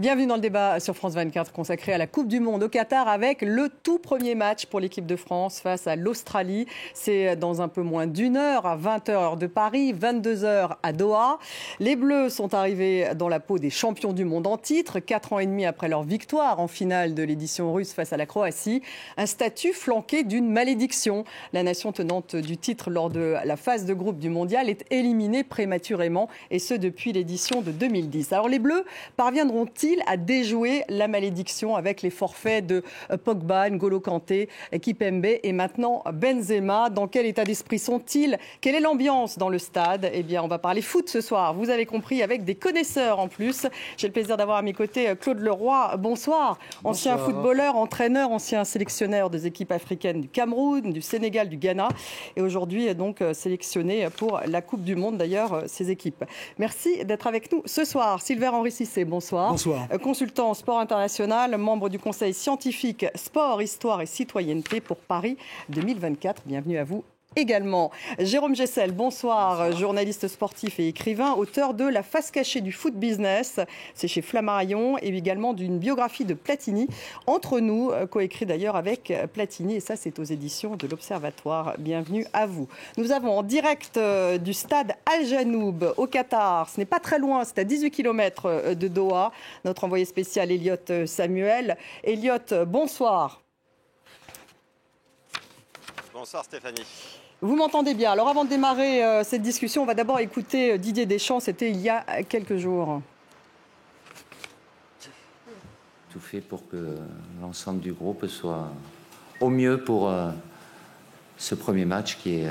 Bienvenue dans le débat sur France 24 consacré à la Coupe du Monde au Qatar avec le tout premier match pour l'équipe de France face à l'Australie. C'est dans un peu moins d'une heure, à 20h heure de Paris, 22h à Doha. Les Bleus sont arrivés dans la peau des champions du monde en titre, 4 ans et demi après leur victoire en finale de l'édition russe face à la Croatie. Un statut flanqué d'une malédiction. La nation tenante du titre lors de la phase de groupe du mondial est éliminée prématurément et ce depuis l'édition de 2010. Alors les Bleus parviendront-ils à déjouer la malédiction avec les forfaits de Pogba, N'Golo Kanté, Kipembe et maintenant Benzema? Dans quel état d'esprit sont-ils? Quelle est l'ambiance dans le stade? Eh bien, on va parler foot ce soir, vous avez compris, avec des connaisseurs en plus. J'ai le plaisir d'avoir à mes côtés Claude Leroy. Bonsoir. Ancien footballeur, entraîneur, ancien sélectionneur des équipes africaines du Cameroun, du Sénégal, du Ghana et aujourd'hui donc sélectionné pour la Coupe du Monde, d'ailleurs, ces équipes. Merci d'être avec nous ce soir. Sylvain-Henri Cissé, bonsoir. Bonsoir. Consultant en sport international, membre du conseil scientifique Sport, Histoire et Citoyenneté pour Paris 2024. Bienvenue à vous également. Jérôme Gessel, bonsoir, journaliste sportif et écrivain, auteur de La face cachée du foot business, c'est chez Flammarion, et également d'une biographie de Platini, Entre nous, coécrit d'ailleurs avec Platini, et ça c'est aux éditions de l'Observatoire. Bienvenue à vous. Nous avons en direct du stade Al Janoub au Qatar, ce n'est pas très loin, c'est à 18 km de Doha, notre envoyé spécial Elliot Samuel. Elliot, bonsoir. Bonsoir Stéphanie. Vous m'entendez bien. Alors avant de démarrer cette discussion, on va d'abord écouter Didier Deschamps. C'était il y a quelques jours. Tout fait pour que l'ensemble du groupe soit au mieux pour ce premier match qui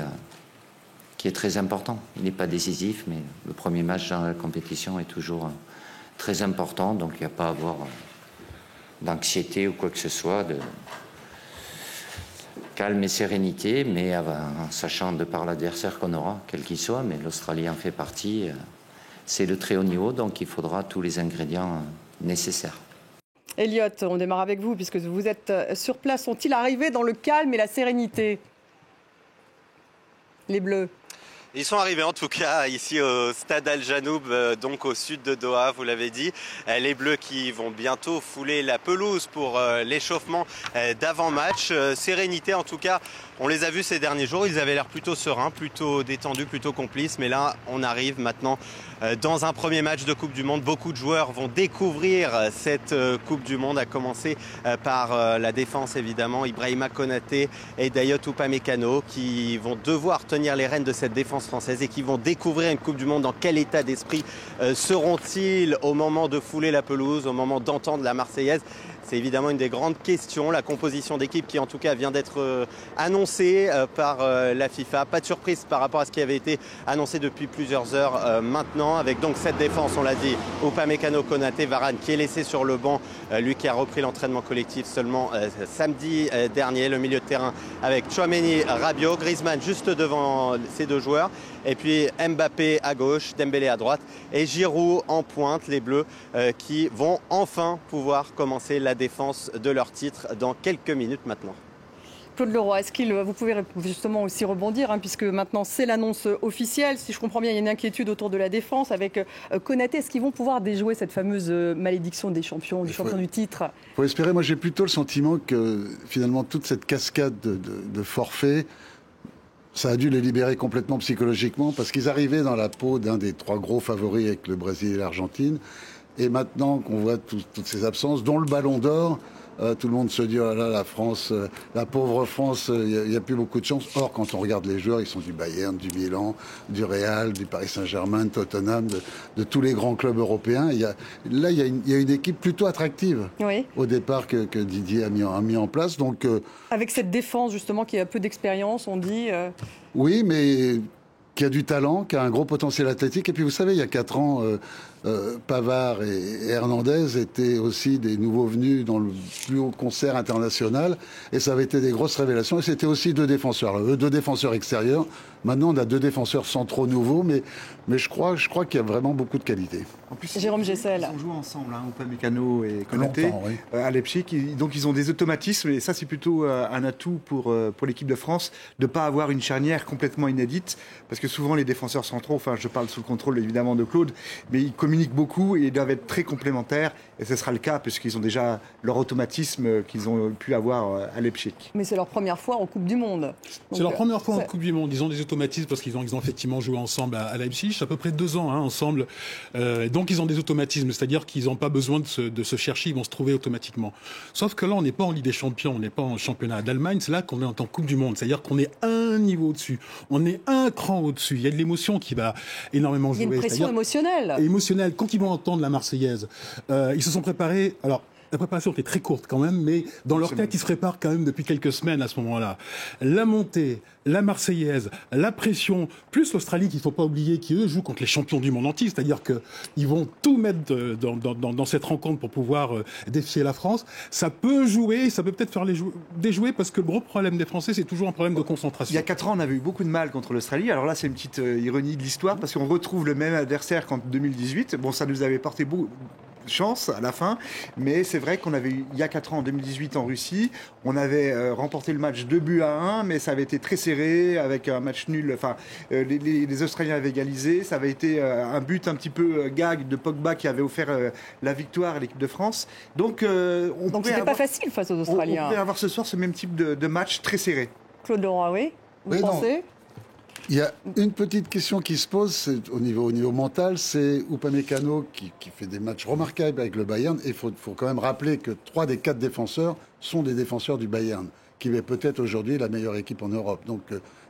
est très important. Il n'est pas décisif, mais le premier match dans la compétition est toujours très important. Donc il n'y a pas à avoir d'anxiété ou quoi que ce soit, de calme et sérénité, mais en sachant de par l'adversaire qu'on aura, quel qu'il soit, mais l'Australie en fait partie, c'est le très haut niveau, donc il faudra tous les ingrédients nécessaires. Elliot, on démarre avec vous, puisque vous êtes sur place. Sont-ils arrivés dans le calme et la sérénité, les Bleus? Ils sont arrivés en tout cas ici au stade Al Janoub, donc au sud de Doha, vous l'avez dit. Les Bleus qui vont bientôt fouler la pelouse pour l'échauffement d'avant-match. Sérénité en tout cas, on les a vus ces derniers jours, ils avaient l'air plutôt sereins, plutôt détendus, plutôt complices. Mais là, on arrive maintenant dans un premier match de Coupe du Monde. Beaucoup de joueurs vont découvrir cette Coupe du Monde, à commencer par la défense évidemment. Ibrahima Konaté et Dayot Upamecano qui vont devoir tenir les rênes de cette défense française et qui vont découvrir une Coupe du Monde. Dans quel état d'esprit seront-ils au moment de fouler la pelouse, au moment d'entendre la Marseillaise? C'est évidemment une des grandes questions. La composition d'équipe qui en tout cas vient d'être annoncée par la FIFA. Pas de surprise par rapport à ce qui avait été annoncé depuis plusieurs heures maintenant, avec donc cette défense, on l'a dit, Upamecano, Konaté, Varane qui est laissé sur le banc, lui qui a repris l'entraînement collectif seulement samedi dernier. Le milieu de terrain avec Tchouaméni, Rabiot, Griezmann juste devant ces deux joueurs. Et puis Mbappé à gauche, Dembélé à droite et Giroud en pointe, les Bleus qui vont enfin pouvoir commencer la défense de leur titre dans quelques minutes maintenant. Claude Leroy, vous pouvez justement aussi rebondir, puisque maintenant c'est l'annonce officielle. Si je comprends bien, il y a une inquiétude autour de la défense avec Konaté. Est-ce qu'ils vont pouvoir déjouer cette fameuse malédiction des champions, du champion du titre? Il faut espérer. Moi, j'ai plutôt le sentiment que finalement toute cette cascade de forfaits, ça a dû les libérer complètement psychologiquement, parce qu'ils arrivaient dans la peau d'un des trois gros favoris avec le Brésil et l'Argentine. Et maintenant qu'on voit toutes ces absences, dont le Ballon d'Or, tout le monde se dit, oh là, la France, la pauvre France, il n'y a plus beaucoup de chance. Or, quand on regarde les joueurs, ils sont du Bayern, du Milan, du Real, du Paris Saint-Germain, de Tottenham, de tous les grands clubs européens. Il y a une équipe plutôt attractive, oui, au départ que Didier a mis en place. Donc, avec cette défense, justement, qui a peu d'expérience, on dit... Oui, mais qui a du talent, qui a un gros potentiel athlétique. Et puis, vous savez, il y a 4 ans... Pavard et Hernandez étaient aussi des nouveaux venus dans le plus haut concert international et ça avait été des grosses révélations et c'était aussi 2 défenseurs, 2 défenseurs extérieurs. Maintenant on a 2 défenseurs centraux nouveaux, mais je crois qu'il y a vraiment beaucoup de qualité. En plus, Jérôme Gessel. Ils ont joué ensemble, Upamecano et Konaté, oui, à Leipzig, donc ils ont des automatismes et ça c'est plutôt un atout pour l'équipe de France de ne pas avoir une charnière complètement inédite, parce que souvent les défenseurs centraux, enfin je parle sous le contrôle évidemment de Claude, mais ils communiquent communiquent beaucoup et ils doivent être très complémentaires. Et ce sera le cas puisqu'ils ont déjà leur automatisme qu'ils ont pu avoir à Leipzig. Mais c'est leur première fois en Coupe du Monde. C'est leur première fois en Coupe du Monde. Ils ont des automatismes parce qu'ils ont effectivement joué ensemble à Leipzig, à peu près 2 ans ensemble. Donc ils ont des automatismes, c'est-à-dire qu'ils n'ont pas besoin de se chercher, ils vont se trouver automatiquement. Sauf que là, on n'est pas en Ligue des Champions, on n'est pas en championnat d'Allemagne, c'est là qu'on est en Coupe du Monde. C'est-à-dire qu'on est un niveau au-dessus, on est un cran au-dessus. Il y a de l'émotion qui va énormément jouer. Il y a une pression émotionnelle. Émotionnelle. Quand ils vont entendre la Marseillaise, ils se sont préparés. Alors, la préparation était très courte quand même, mais dans leur tête, ils se préparent quand même depuis quelques semaines à ce moment-là. La montée, la Marseillaise, la pression, plus l'Australie, qu'il ne faut pas oublier, qui eux jouent contre les champions du monde entier, c'est-à-dire qu'ils vont tout mettre dans cette rencontre pour pouvoir défier la France. Ça peut jouer, ça peut peut-être faire déjouer, parce que le gros problème des Français, c'est toujours un problème de concentration. Il y a 4 ans, on avait eu beaucoup de mal contre l'Australie. Alors là, c'est une petite ironie de l'histoire, parce qu'on retrouve le même adversaire qu'en 2018. Bon, ça nous avait porté beaucoup chance à la fin, mais c'est vrai qu'on avait eu, il y a 4 ans, en 2018 en Russie, on avait remporté le match 2-1, mais ça avait été très serré, avec un match nul, enfin, les Australiens avaient égalisé, ça avait été un but un petit peu gag de Pogba qui avait offert la victoire à l'équipe de France. Donc c'était pas facile face aux Australiens. On pouvait avoir ce soir ce même type de match très serré. Claude Leroy, oui. Vous pensez ? Il y a une petite question qui se pose au niveau mental, c'est Upamecano qui fait des matchs remarquables avec le Bayern. Et il faut quand même rappeler que 3 des 4 défenseurs sont des défenseurs du Bayern, qui est peut-être aujourd'hui la meilleure équipe en Europe. Donc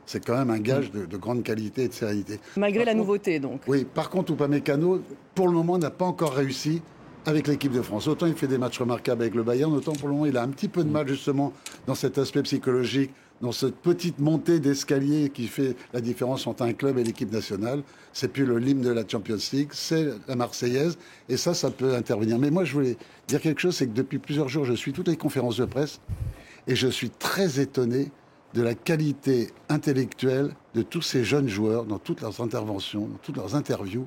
c'est quand même un gage de grande qualité et de sérénité. Malgré la nouveauté, donc. Oui, par contre, Upamecano, pour le moment, n'a pas encore réussi avec l'équipe de France. Autant il fait des matchs remarquables avec le Bayern, autant pour le moment, il a un petit peu de mal justement dans cet aspect psychologique, dans cette petite montée d'escalier qui fait la différence entre un club et l'équipe nationale. C'est plus l'hymne de la Champions League, c'est la Marseillaise, et ça peut intervenir. Mais moi, je voulais dire quelque chose, c'est que depuis plusieurs jours, je suis toutes les conférences de presse, et je suis très étonné de la qualité intellectuelle de tous ces jeunes joueurs, dans toutes leurs interventions, dans toutes leurs interviews.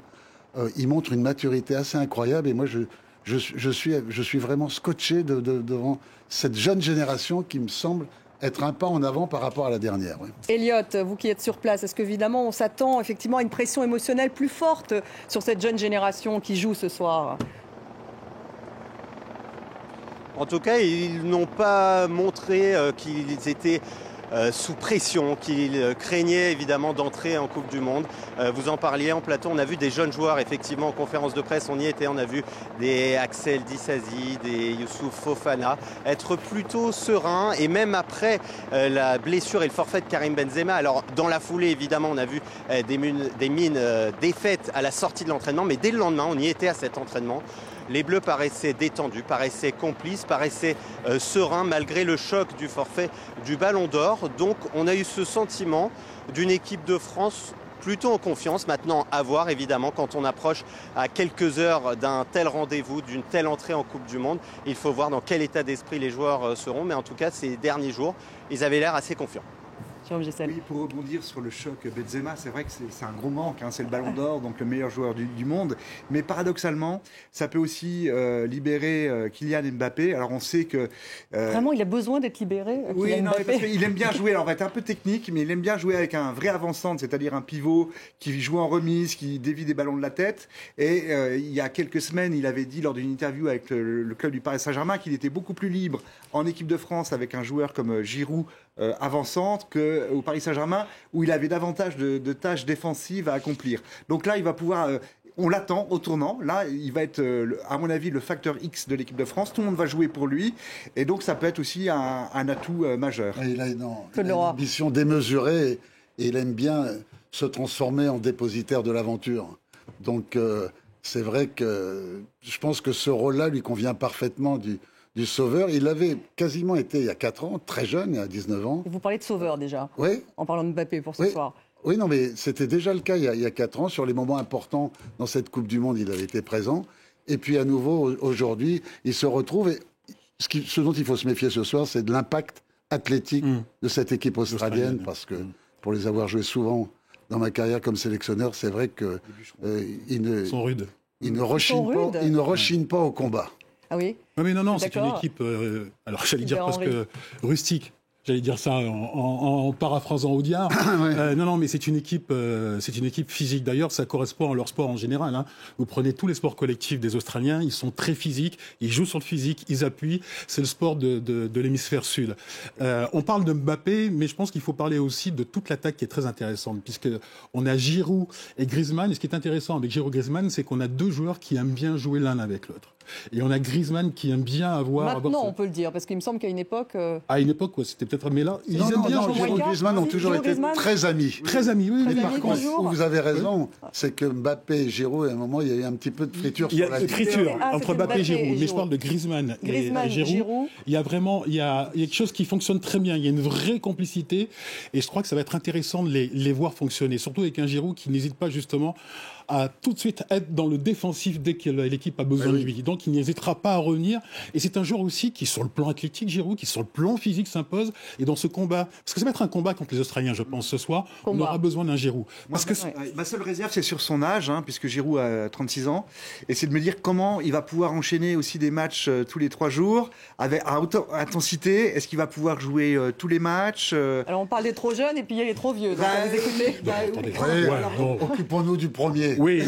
Ils montrent une maturité assez incroyable, et moi, je suis vraiment scotché devant cette jeune génération qui me semble être un pas en avant par rapport à la dernière. Oui. Elliot, vous qui êtes sur place, est-ce qu'évidemment on s'attend effectivement à une pression émotionnelle plus forte sur cette jeune génération qui joue ce soir ? En tout cas, ils n'ont pas montré qu'ils étaient sous pression, qu'ils craignaient évidemment d'entrer en Coupe du Monde. Vous en parliez en plateau, on a vu des jeunes joueurs effectivement en conférence de presse, on y était, on a vu des Axel Disasi, des Youssouf Fofana être plutôt sereins, et même après la blessure et le forfait de Karim Benzema. Alors dans la foulée évidemment on a vu des mines défaites à la sortie de l'entraînement, mais dès le lendemain on y était à cet entraînement. Les Bleus paraissaient détendus, paraissaient complices, paraissaient sereins malgré le choc du forfait du Ballon d'Or. Donc on a eu ce sentiment d'une équipe de France plutôt en confiance. Maintenant, à voir évidemment quand on approche à quelques heures d'un tel rendez-vous, d'une telle entrée en Coupe du Monde. Il faut voir dans quel état d'esprit les joueurs seront. Mais en tout cas, ces derniers jours, ils avaient l'air assez confiants. Oui, pour rebondir sur le choc Benzema, c'est vrai que c'est un gros manque, c'est le Ballon d'Or, donc le meilleur joueur du monde. Mais paradoxalement, ça peut aussi libérer Kylian Mbappé. Alors on sait que... Vraiment, il a besoin d'être libéré, oui, non, parce qu'il aime bien jouer, alors on va être un peu technique, mais il aime bien jouer avec un vrai avant-centre, c'est-à-dire un pivot qui joue en remise, qui dévie des ballons de la tête. Et il y a quelques semaines, il avait dit lors d'une interview avec le club du Paris Saint-Germain qu'il était beaucoup plus libre en équipe de France avec un joueur comme Giroud avant-centre qu'au Paris Saint-Germain, où il avait davantage de tâches défensives à accomplir. Donc là, il va pouvoir... on l'attend au tournant. Là, il va être, à mon avis, le facteur X de l'équipe de France. Tout le monde va jouer pour lui. Et donc, ça peut être aussi un atout majeur. Il a une ambition démesurée et il aime bien se transformer en dépositaire de l'aventure. Donc, c'est vrai que je pense que ce rôle-là lui convient parfaitement du sauveur. Il avait quasiment été il y a 4 ans, très jeune, il y a 19 ans. Et vous parlez de sauveur déjà, oui. En parlant de Mbappé pour ce soir. Oui, non, mais c'était déjà le cas il y a 4 ans. Sur les moments importants dans cette Coupe du Monde, il avait été présent. Et puis à nouveau, aujourd'hui, il se retrouve. Et ce dont il faut se méfier ce soir, c'est de l'impact athlétique de cette équipe australienne. Parce que pour les avoir joués souvent dans ma carrière comme sélectionneur, c'est vrai qu'ils sont rudes. Ils ne rechignent pas au combat. Ah oui. Non, mais non, c'est une équipe, alors j'allais dire presque rustique. J'allais dire ça en paraphrasant Audiard. Non, mais c'est une équipe physique. D'ailleurs, ça correspond à leur sport en général. Hein. Vous prenez tous les sports collectifs des Australiens, ils sont très physiques, ils jouent sur le physique, ils appuient. C'est le sport de l'hémisphère sud. On parle de Mbappé, mais je pense qu'il faut parler aussi de toute l'attaque qui est très intéressante, puisque on a Giroud et Griezmann. Et ce qui est intéressant avec Giroud et Griezmann, c'est qu'on a deux joueurs qui aiment bien jouer l'un avec l'autre. Et on a Griezmann qui aime bien avoir... Maintenant, on peut le dire, parce qu'il me semble qu'à une époque... À une époque, c'était peut-être... Mais là, ils aiment bien jouer. Giroud et Griezmann ont toujours été très amis. Très amis, oui. Mais par contre, où vous avez raison, c'est que Mbappé et Giroud, à un moment, il y a eu un petit peu de friture sur la ligne. Il y a une friture entre Mbappé et Giroud. Mais je parle de Griezmann et Giroud. Il y a vraiment... Il y a quelque chose qui fonctionne très bien. Il y a une vraie complicité. Et je crois que ça va être intéressant de les voir fonctionner. Surtout avec un Giroud qui n'hésite pas justement à tout de suite être dans le défensif dès que l'équipe a besoin de lui. Donc il n'hésitera pas à revenir. Et c'est un joueur aussi qui, sur le plan athlétique, Giroud, qui sur le plan physique s'impose. Et dans ce combat, parce que ça va être un combat contre les Australiens, je pense, ce soir, on aura besoin d'un Giroud. Ma seule réserve, c'est sur son âge, hein, puisque Giroud a 36 ans. Et c'est de me dire comment il va pouvoir enchaîner aussi des matchs tous les 3 jours, à haute intensité. Est-ce qu'il va pouvoir jouer tous les matchs Alors on parle des trop jeunes et puis il y a les trop vieux. Donc vous écoutez. Occupons-nous du premier. Oui,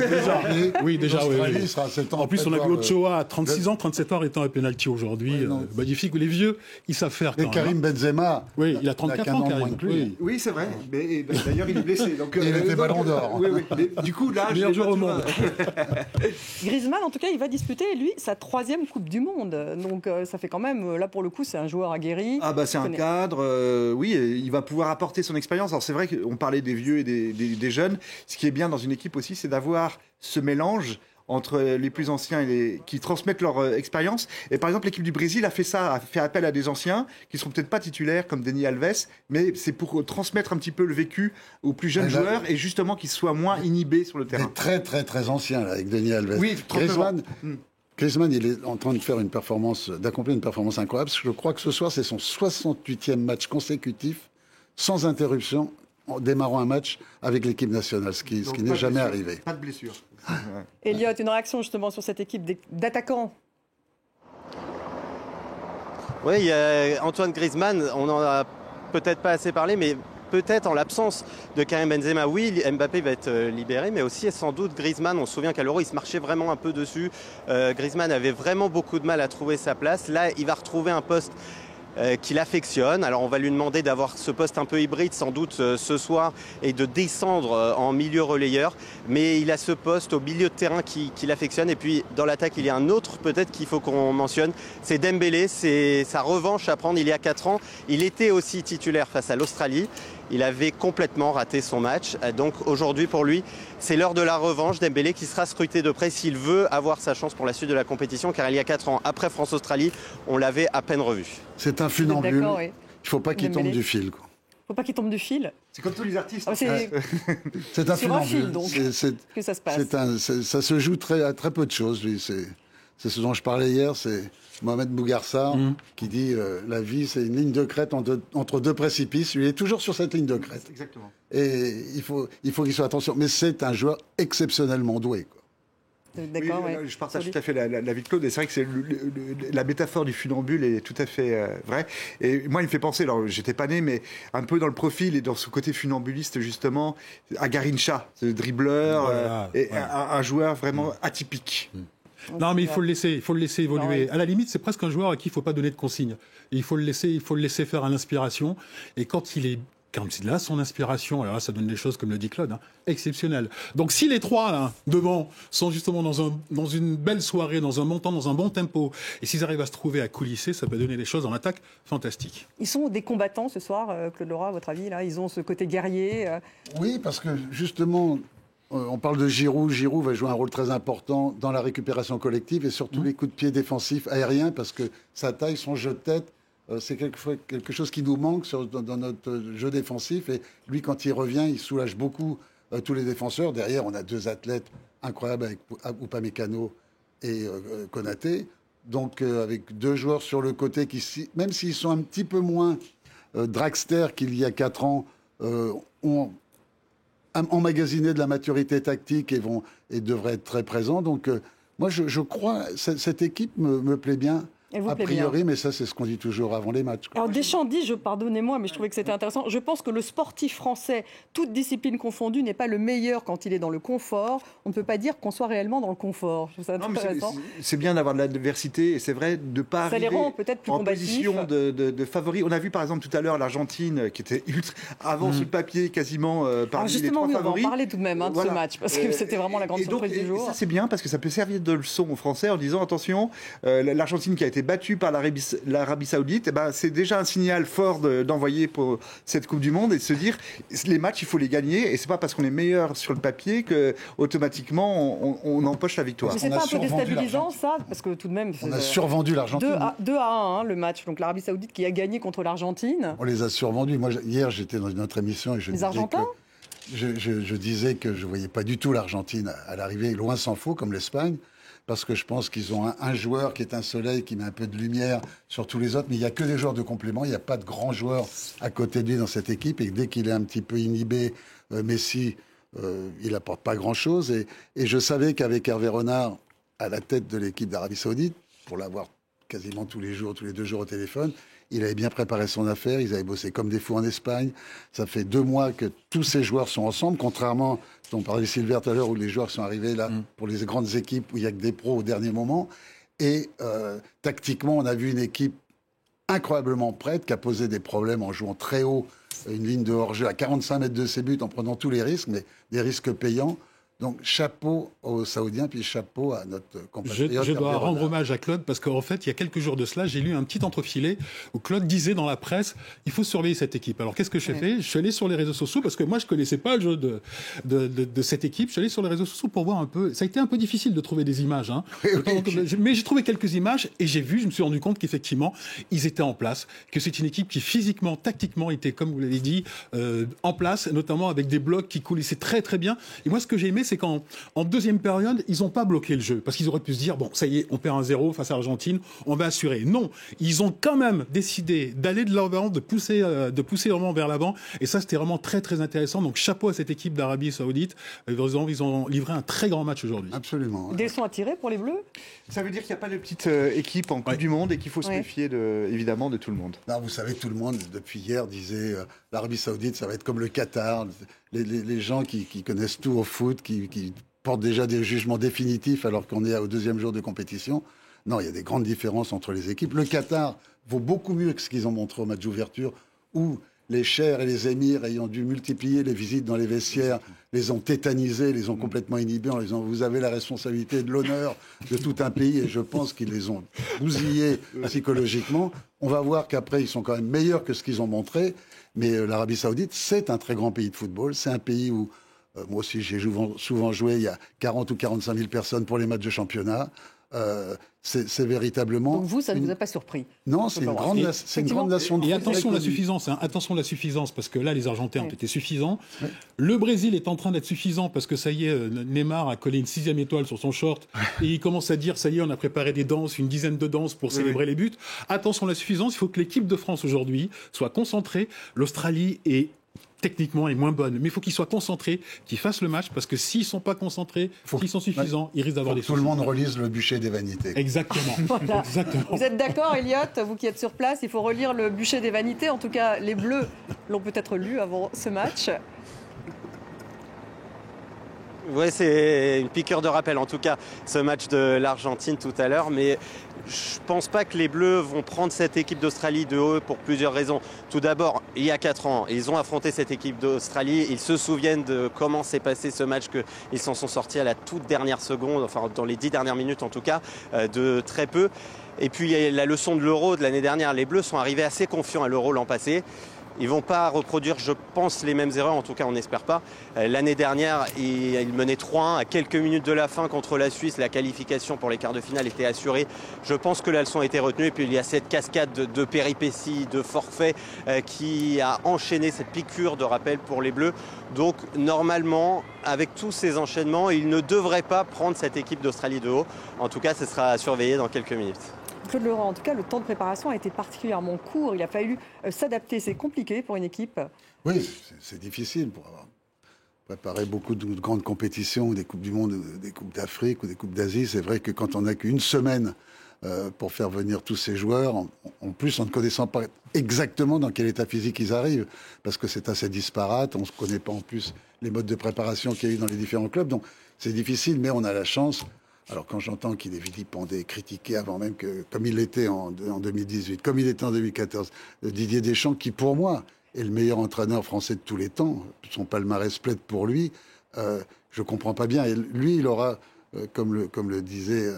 déjà. Oui. Sera 7 ans en plus, on a vu Ochoa à 36 ans, 37 ans étant un penalty aujourd'hui. Magnifique. Les vieux, ils savent faire. Et Karim Benzema. Oui, il a 34 ans, Karim. Oui, c'est vrai. Mais d'ailleurs, il est blessé. Donc, il était ballon d'or. Oui. Mais, du coup, là, meilleur joueur au monde. Griezmann, en tout cas, il va disputer, lui, sa 3e Coupe du Monde. Donc, ça fait quand même, là, pour le coup, c'est un joueur aguerri. Ah, bah, c'est un cadre. Oui, il va pouvoir apporter son expérience. Alors, c'est vrai qu'on parlait des vieux et des jeunes. Ce qui est bien dans une équipe aussi, c'est d'avoir ce mélange entre les plus anciens et qui transmettent leur expérience. Et par exemple, l'équipe du Brésil a fait ça, a fait appel à des anciens qui ne seront peut-être pas titulaires comme Dani Alves, mais c'est pour transmettre un petit peu le vécu aux plus jeunes joueurs et justement qu'ils soient moins inhibés sur le terrain. Des très très très anciens là, avec Dani Alves. Oui, Griezmann, il est en train de faire d'accomplir une performance incroyable. Je crois que ce soir, c'est son 68e match consécutif sans interruption en démarrant un match avec l'équipe nationale, ce qui n'est jamais arrivé. Pas de blessure. Elliot, une réaction justement sur cette équipe d'attaquants? Oui, il y a Antoine Griezmann, on n'en a peut-être pas assez parlé, mais peut-être en l'absence de Karim Benzema, oui, Mbappé va être libéré, mais aussi sans doute Griezmann. On se souvient qu'à l'Euro, il se marchait vraiment un peu dessus. Griezmann avait vraiment beaucoup de mal à trouver sa place. Là, il va retrouver un poste qu'il affectionne. Alors on va lui demander d'avoir ce poste un peu hybride sans doute ce soir et de descendre en milieu relayeur. Mais il a ce poste au milieu de terrain qu'il affectionne. Et puis dans l'attaque, il y a un autre peut-être qu'il faut qu'on mentionne. C'est Dembélé, c'est sa revanche à prendre. Il y a 4 ans, il était aussi titulaire face à l'Australie. Il avait complètement raté son match. Donc aujourd'hui pour lui, c'est l'heure de la revanche. Dembélé qui sera scruté de près s'il veut avoir sa chance pour la suite de la compétition. Car il y a 4 ans, après France-Australie, on l'avait à peine revu. C'est un funambule. Oui. Il ne faut pas qu'il tombe du fil. Il ne faut pas qu'il tombe du fil. C'est comme tous les artistes. C'est un funambule. Que ça se passe. Ça se joue à très peu de choses. C'est ce dont je parlais hier. C'est Mohamed Bougarsar qui dit la vie, c'est une ligne de crête entre 2 précipices. Il est toujours sur cette ligne de crête. Exactement. Et il faut qu'il soit attention. Mais c'est un joueur exceptionnellement doué, quoi. D'accord, oui, je partage tout à fait la vie de Claude, et c'est vrai que la métaphore du funambule est tout à fait vraie. Et moi, il me fait penser, alors j'étais pas né, mais un peu dans le profil et dans ce côté funambuliste, justement, à Garincha, ce dribbleur, un joueur vraiment atypique. Non, mais il faut le laisser évoluer. À la limite, c'est presque un joueur à qui il ne faut pas donner de consignes. Il faut le laisser faire à l'inspiration. Et quand il a son inspiration, alors là, ça donne des choses, comme le dit Claude, exceptionnelles. Donc si les 3, là, devant, sont justement dans une belle soirée, dans un montant, dans un bon tempo, et s'ils arrivent à se trouver à coulisser, ça peut donner des choses en attaque fantastiques. Ils sont des combattants ce soir, Claude Laura, à votre avis, là? Ils ont ce côté guerrier Oui, parce que justement, on parle de Giroud. Giroud va jouer un rôle très important dans la récupération collective et surtout les coups de pied défensifs aériens, parce que sa taille, son jeu de tête, c'est quelquefois quelque chose qui nous manque dans notre jeu défensif. Et lui, quand il revient, il soulage beaucoup tous les défenseurs. Derrière, on a 2 athlètes incroyables avec Upamecano et Konaté. Donc, avec 2 joueurs sur le côté qui, même s'ils sont un petit peu moins dragster qu'il y a 4 ans, ont emmagasiné de la maturité tactique et devraient être très présents. Donc, moi, je crois, cette équipe me plaît bien. Elle vous A plaît priori, bien. mais ça, c'est ce qu'on dit toujours avant les matchs. Alors Deschamps dit, pardonnez-moi, mais je trouvais que c'était intéressant. Je pense que le sportif français, toute discipline confondue, n'est pas le meilleur quand il est dans le confort. On ne peut pas dire qu'on soit réellement dans le confort. Je trouve ça Non, mais intéressant. c'est bien d'avoir de l'adversité et c'est vrai de ne pas Ça les arriver rend peut-être plus en combatifs. position de favori. On a vu par exemple tout à l'heure l'Argentine qui était ultra avant sur le papier quasiment Alors parmi les justement, trois oui, on va en favoris. parler tout de même de Voilà. ce match, parce que c'était vraiment la grande Et donc, surprise du jour. Ça c'est bien parce que ça peut servir de leçon aux Français en disant attention, l'Argentine qui a été battue par l'Arabie Saoudite, eh ben, c'est déjà un signal fort d'envoyer pour cette Coupe du Monde et de se dire les matchs il faut les gagner et c'est pas parce qu'on est meilleur sur le papier que automatiquement on empoche la victoire. Mais c'est On a pas un peu survendu déstabilisant ça? Parce que tout de même, On a survendu l'Argentine. 2 à 1 le match. Donc l'Arabie Saoudite qui a gagné contre l'Argentine. On les a survendus. Moi, hier, j'étais dans une autre émission et je Les disais Argentins je disais que je ne voyais pas du tout l'Argentine à l'arrivée, loin s'en faut, comme l'Espagne, parce que je pense qu'ils ont un joueur qui est un soleil, qui met un peu de lumière sur tous les autres, mais il n'y a que des joueurs de complément, il n'y a pas de grands joueurs à côté de lui dans cette équipe, et dès qu'il est un petit peu inhibé, Messi, il n'apporte pas grand-chose. Et je savais qu'avec Hervé Renard à la tête de l'équipe d'Arabie Saoudite, pour l'avoir quasiment tous les jours, tous les 2 jours au téléphone, il avait bien préparé son affaire, ils avaient bossé comme des fous en Espagne. Ça fait 2 mois que tous ces joueurs sont ensemble, contrairement, on parlait de Silver tout à l'heure, où les joueurs sont arrivés là pour les grandes équipes où il n'y a que des pros au dernier moment. Et tactiquement, on a vu une équipe incroyablement prête, qui a posé des problèmes en jouant très haut, une ligne de hors-jeu à 45 mètres de ses buts, en prenant tous les risques, mais des risques payants. Donc, chapeau aux Saoudiens, puis chapeau à notre compatriote. Je dois Hervé rendre Renard. hommage à Claude parce qu'en fait, il y a quelques jours de cela, j'ai lu un petit entrefilet où Claude disait dans la presse il faut surveiller cette équipe. Alors, qu'est-ce que j'ai fait? Je suis allé sur les réseaux sociaux parce que moi, je connaissais pas le jeu de cette équipe. Je suis allé sur les réseaux sociaux pour voir un peu. Ça a été un peu difficile de trouver des images, hein. Mais j'ai trouvé quelques images et je me suis rendu compte qu'effectivement, ils étaient en place, que c'est une équipe qui physiquement, tactiquement était, comme vous l'avez dit, en place, notamment avec des blocs qui coulissaient très très bien. Et moi, ce que j'ai aimé, c'est qu'en deuxième période, ils n'ont pas bloqué le jeu. Parce qu'ils auraient pu se dire, bon, ça y est, on perd 1-0 face à l'Argentine, on va assurer. Non, ils ont quand même décidé d'aller de l'avant, de pousser vraiment vers l'avant. Et ça, c'était vraiment très, très intéressant. Donc, chapeau à cette équipe d'Arabie Saoudite. Ils ont livré un très grand match aujourd'hui. Absolument. Des leçons à tirer pour les Bleus? Ça veut dire qu'il n'y a pas de petite équipe en Coupe du Monde et qu'il faut se méfier évidemment de tout le monde. Non, vous savez, tout le monde, depuis hier, disait l'Arabie Saoudite, ça va être comme le Qatar. Les gens qui connaissent tout au foot, qui portent déjà des jugements définitifs alors qu'on est au 2e jour de compétition. Non, il y a des grandes différences entre les équipes. Le Qatar vaut beaucoup mieux que ce qu'ils ont montré au match d'ouverture, où les cheikhs et les émirs, ayant dû multiplier les visites dans les vestiaires, les ont tétanisés, les ont complètement inhibés en disant vous avez la responsabilité de l'honneur de tout un pays, et je pense qu'ils les ont bousillés psychologiquement. On va voir qu'après, ils sont quand même meilleurs que ce qu'ils ont montré, mais l'Arabie Saoudite, c'est un très grand pays de football, c'est un pays où, moi aussi j'ai souvent joué, il y a 40 ou 45 000 personnes pour les matchs de championnat. C'est véritablement... Donc vous, ça ne vous a pas surpris? Non, c'est une grande nation de Et foot. attention à la suffisance, hein, attention à la suffisance, parce que là, les Argentins ont été suffisants. Le Brésil est en train d'être suffisant, parce que ça y est, Neymar a collé une 6e étoile sur son short, et il commence à dire, ça y est, on a préparé des danses, une dizaine de danses pour célébrer les buts. Attention à la suffisance, il faut que l'équipe de France aujourd'hui soit concentrée. L'Australie est techniquement est moins bonne, mais il faut qu'ils soient concentrés, qu'ils fassent le match, parce que s'ils sont pas concentrés, s'ils sont suffisants, ils risquent d'avoir des soucis. Tout le monde relise le bûcher des vanités. Exactement. Voilà. Exactement. Vous êtes d'accord, Elliot, vous qui êtes sur place, il faut relire le bûcher des vanités. En tout cas, les Bleus l'ont peut-être lu avant ce match. Ouais, c'est une piqûre de rappel, en tout cas, ce match de l'Argentine tout à l'heure. Mais je pense pas que les Bleus vont prendre cette équipe d'Australie de haut pour plusieurs raisons. Tout d'abord, il y a 4 ans, ils ont affronté cette équipe d'Australie. Ils se souviennent de comment s'est passé ce match, qu'ils s'en sont sortis à la toute dernière seconde, enfin dans les 10 dernières minutes en tout cas, de très peu. Et puis, il y a la leçon de l'Euro de l'année dernière. Les Bleus sont arrivés assez confiants à l'Euro l'an passé. Ils ne vont pas reproduire, je pense, les mêmes erreurs, en tout cas on n'espère pas. L'année dernière, ils menaient 3-1 à quelques minutes de la fin contre la Suisse. La qualification pour les quarts de finale était assurée. Je pense que la leçon a été retenue. Et puis il y a cette cascade de péripéties, de forfaits qui a enchaîné cette piqûre de rappel pour les Bleus. Donc normalement, avec tous ces enchaînements, ils ne devraient pas prendre cette équipe d'Australie de haut. En tout cas, ce sera surveillé dans quelques minutes. Claude Laurent, en tout cas, le temps de préparation a été particulièrement court. Il a fallu s'adapter. C'est compliqué pour une équipe. Oui, c'est difficile pour avoir préparé beaucoup de grandes compétitions, des Coupes du Monde, des Coupes d'Afrique ou des Coupes d'Asie. C'est vrai que quand on n'a qu'une semaine pour faire venir tous ces joueurs, en plus en ne connaissant pas exactement dans quel état physique ils arrivent, parce que c'est assez disparate, on ne connaît pas en plus les modes de préparation qu'il y a eu dans les différents clubs, donc c'est difficile, mais on a la chance. Alors quand j'entends qu'il est vilipendé, critiqué avant même que, comme il l'était en 2018, comme il était en 2014, Didier Deschamps, qui pour moi est le meilleur entraîneur français de tous les temps, son palmarès plaide pour lui, je comprends pas bien. Et lui, il aura, comme le disait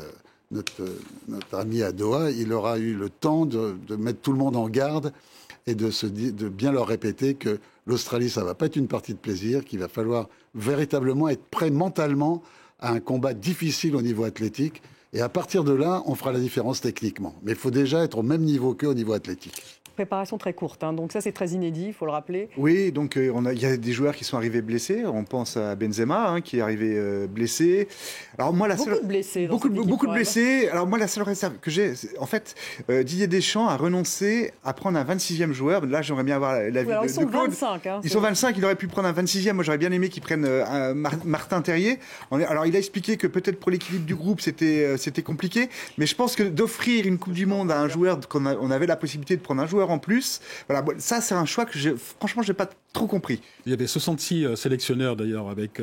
notre ami à Doha, il aura eu le temps de mettre tout le monde en garde et de bien leur répéter que l'Australie, ça va pas être une partie de plaisir, qu'il va falloir véritablement être prêt mentalement à un combat difficile au niveau athlétique. Et à partir de là, on fera la différence techniquement. Mais il faut déjà être au même niveau qu'eux au niveau athlétique. Préparation très courte, hein. Donc ça c'est très inédit, il faut le rappeler. Oui, donc il y a des joueurs qui sont arrivés blessés. On pense à Benzema qui est arrivé blessé. Alors moi beaucoup de blessés. Beaucoup de blessés. Alors moi la seule réserve que j'ai, en fait, Didier Deschamps a renoncé à prendre un 26e joueur. Là j'aimerais bien avoir l'avis de Claude. Ils sont 25. Ils sont 25. Il aurait pu prendre un 26e. Moi j'aurais bien aimé qu'il prenne Martin Terrier. Alors il a expliqué que peut-être pour l'équilibre du groupe c'était compliqué, mais je pense que d'offrir une Coupe du Monde à un joueur on avait la possibilité de prendre un joueur en plus. Voilà, ça c'est un choix que franchement j'ai pas trop compris. Il y avait 66 sélectionneurs d'ailleurs avec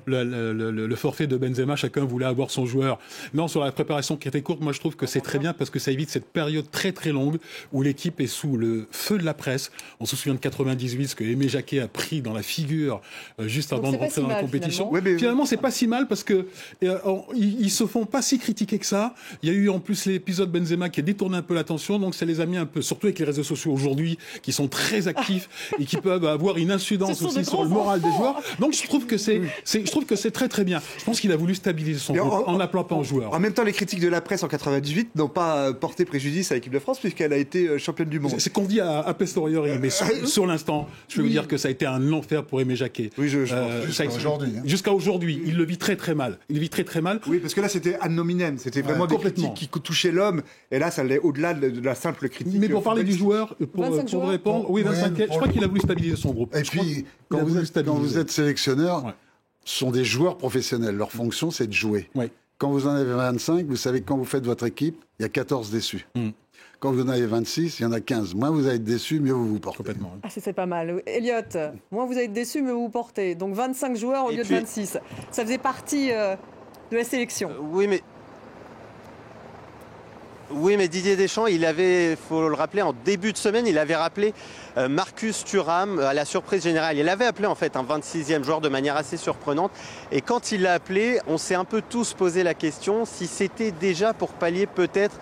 le forfait de Benzema, chacun voulait avoir son joueur. Non, sur la préparation qui était courte, moi je trouve que c'est très bien parce que ça évite cette période très très longue où l'équipe est sous le feu de la presse. On se souvient de 98, ce que Aimé Jacquet a pris dans la figure juste avant de rentrer dans la compétition. Finalement, c'est pas si mal parce que ils se font pas si critiquer que ça. Il y a eu en plus l'épisode Benzema qui a détourné un peu l'attention, donc ça les a mis un peu, surtout avec les réseaux sociaux aujourd'hui qui sont très actifs et qui peuvent avoir une incidence aussi sur le moral des joueurs. Donc je trouve que c'est très très bien. Je pense qu'il a voulu stabiliser son groupe en n'appelant pas en joueur. En même temps, les critiques de la presse en 98 n'ont pas porté préjudice à l'équipe de France puisqu'elle a été championne du monde. C'est qu'on dit à posteriori, mais sur l'instant, je peux vous dire que ça a été un enfer pour Aimé Jacquet. Oui, jusqu'à aujourd'hui. Jusqu'à aujourd'hui, il le vit très très mal. Il vit très très mal. Oui, parce que là c'était ad nominem, c'était vraiment des critiques qui touchaient l'homme, et là ça allait au-delà de la simple critique. Mais pour parler du joueur, pour répondre, oui, 25, je crois qu'il a voulu stabiliser son groupe. Et puis, quand vous êtes sélectionneur, ce sont des joueurs professionnels. Leur fonction, c'est de jouer. Ouais. Quand vous en avez 25, vous savez que quand vous faites votre équipe, il y a 14 déçus. Quand vous en avez 26, il y en a 15. Moins vous êtes déçus, mieux vous vous portez. Complètement. Ah, c'est pas mal. Elliot, moins vous êtes déçus, mieux vous vous portez. Donc 25 joueurs au lieu de 26. Ça faisait partie de la sélection. Oui, mais Didier Deschamps, il faut le rappeler, en début de semaine, il avait rappelé Marcus Thuram à la surprise générale. Il avait appelé en fait un 26e joueur de manière assez surprenante. Et quand il l'a appelé, on s'est un peu tous posé la question si c'était déjà pour pallier peut-être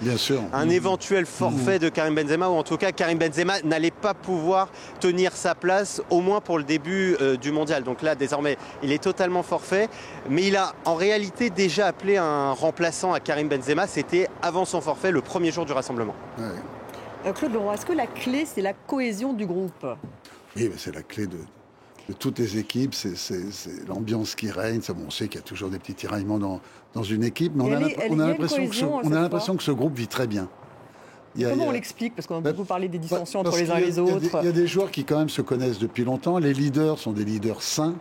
un éventuel forfait de Karim Benzema, ou en tout cas Karim Benzema n'allait pas pouvoir tenir sa place, au moins pour le début du mondial. Donc là, désormais, il est totalement forfait. Mais il a en réalité déjà appelé un remplaçant à Karim Benzema. C'était avant son forfait, le premier jour du rassemblement. Claude Leroy, est-ce que la clé, c'est la cohésion du groupe ? Oui, mais c'est la clé de toutes les équipes, c'est l'ambiance qui règne. On sait qu'il y a toujours des petits tiraillements dans une équipe, mais on a l'impression que ce groupe vit très bien. Comment on l'explique ? Parce qu'on a beaucoup parlé des dissensions entre les uns et les autres. Il y a des joueurs qui quand même se connaissent depuis longtemps. Les leaders sont des leaders sains,